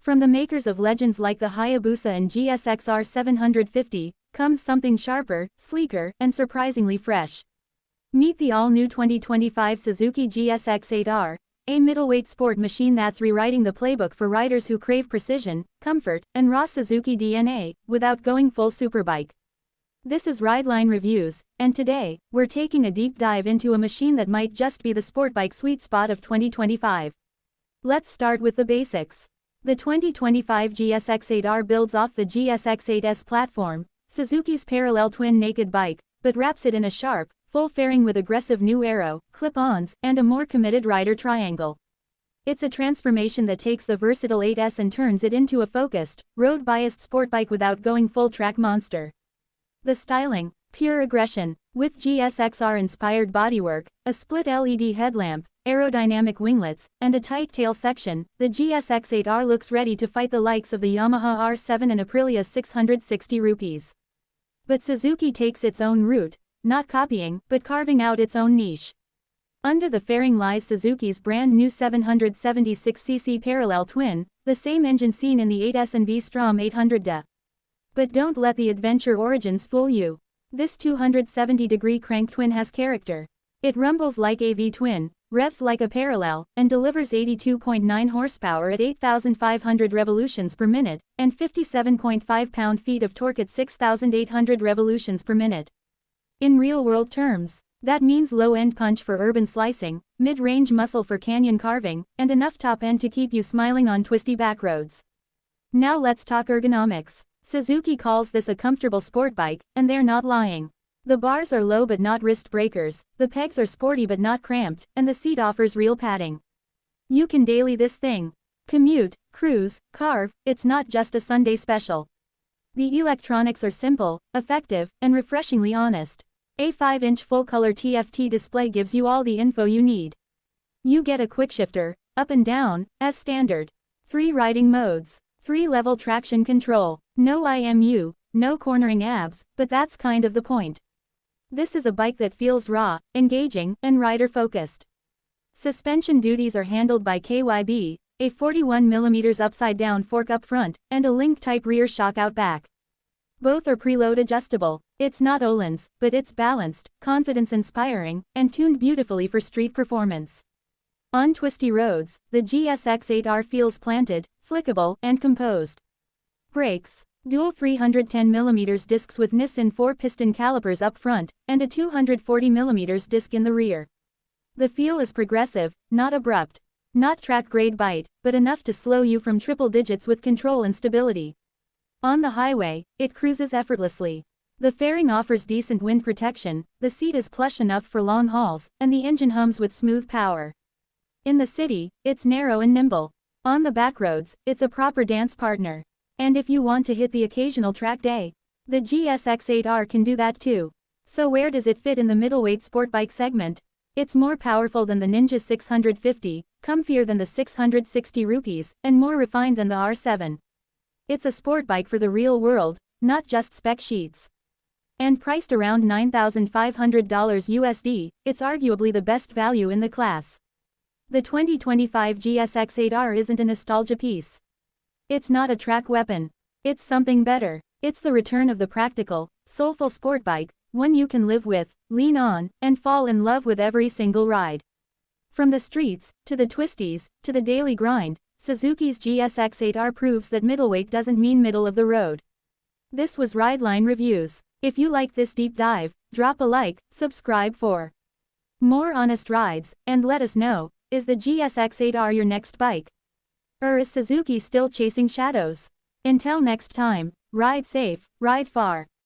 From the makers of legends like the Hayabusa and GSX-R-750, comes something sharper, sleeker, and surprisingly fresh. Meet the all-new 2025 Suzuki GSX-8R, a middleweight sport machine that's rewriting the playbook for riders who crave precision, comfort, and raw Suzuki DNA, without going full superbike. This is Rideline Reviews, and today, we're taking a deep dive into a machine that might just be the sportbike sweet spot of 2025. Let's start with the basics. The 2025 GSX-8R builds off the GSX-8S platform, Suzuki's parallel twin naked bike, but wraps it in a sharp, full fairing with aggressive new aero, clip-ons, and a more committed rider triangle. It's a transformation that takes the versatile 8S and turns it into a focused, road-biased sportbike without going full-track monster. The styling, pure aggression, with GSX-R-inspired bodywork, a split LED headlamp, aerodynamic winglets, and a tight tail section, the GSX-8R looks ready to fight the likes of the Yamaha R7 and Aprilia 660 rupees. But Suzuki takes its own route, not copying, but carving out its own niche. Under the fairing lies Suzuki's brand new 776cc parallel twin, the same engine seen in the 8S and V-Strom 800D. But don't let the adventure origins fool you. This 270-degree crank twin has character. It rumbles like a V-twin, revs like a parallel, and delivers 82.9 horsepower at 8,500 revolutions per minute, and 57.5 pound-feet of torque at 6,800 revolutions per minute. In real-world terms, that means low-end punch for urban slicing, mid-range muscle for canyon carving, and enough top end to keep you smiling on twisty backroads. Now let's talk ergonomics. Suzuki calls this a comfortable sport bike, and they're not lying. The bars are low but not wrist breakers, the pegs are sporty but not cramped, and the seat offers real padding. You can daily this thing. Commute, cruise, carve, it's not just a Sunday special. The electronics are simple, effective, and refreshingly honest. A 5-inch full-color TFT display gives you all the info you need. You get a quickshifter, up and down, as standard. 3 riding modes. 3-level traction control. No IMU, no cornering abs, but that's kind of the point. This is a bike that feels raw, engaging, and rider-focused. Suspension duties are handled by KYB, a 41mm upside-down fork up front, and a link-type rear shock out back. Both are preload adjustable. It's not Öhlins, but it's balanced, confidence-inspiring, and tuned beautifully for street performance. On twisty roads, the GSX-8R feels planted, flickable, and composed. Brakes. Dual 310mm discs with Nissin 4-piston calipers up front, and a 240mm disc in the rear. The feel is progressive, not abrupt. Not track-grade bite, but enough to slow you from triple digits with control and stability. On the highway, it cruises effortlessly. The fairing offers decent wind protection, the seat is plush enough for long hauls, and the engine hums with smooth power. In the city, it's narrow and nimble. On the backroads, it's a proper dance partner. And if you want to hit the occasional track day, the GSX-8R can do that too. So where does it fit in the middleweight sportbike segment? It's more powerful than the Ninja 650, comfier than the 660 rupees, and more refined than the R7. It's a sportbike for the real world, not just spec sheets. And priced around $9,500 USD, it's arguably the best value in the class. The 2025 GSX-8R isn't a nostalgia piece. It's not a track weapon. It's something better. It's the return of the practical, soulful sportbike, one you can live with, lean on, and fall in love with every single ride. From the streets, to the twisties, to the daily grind, Suzuki's GSX-8R proves that middleweight doesn't mean middle of the road. This was Rideline Reviews. If you like this deep dive, drop a like, subscribe for more honest rides, and let us know, is the GSX-8R your next bike? Or is Suzuki still chasing shadows? Until next time, ride safe, ride far.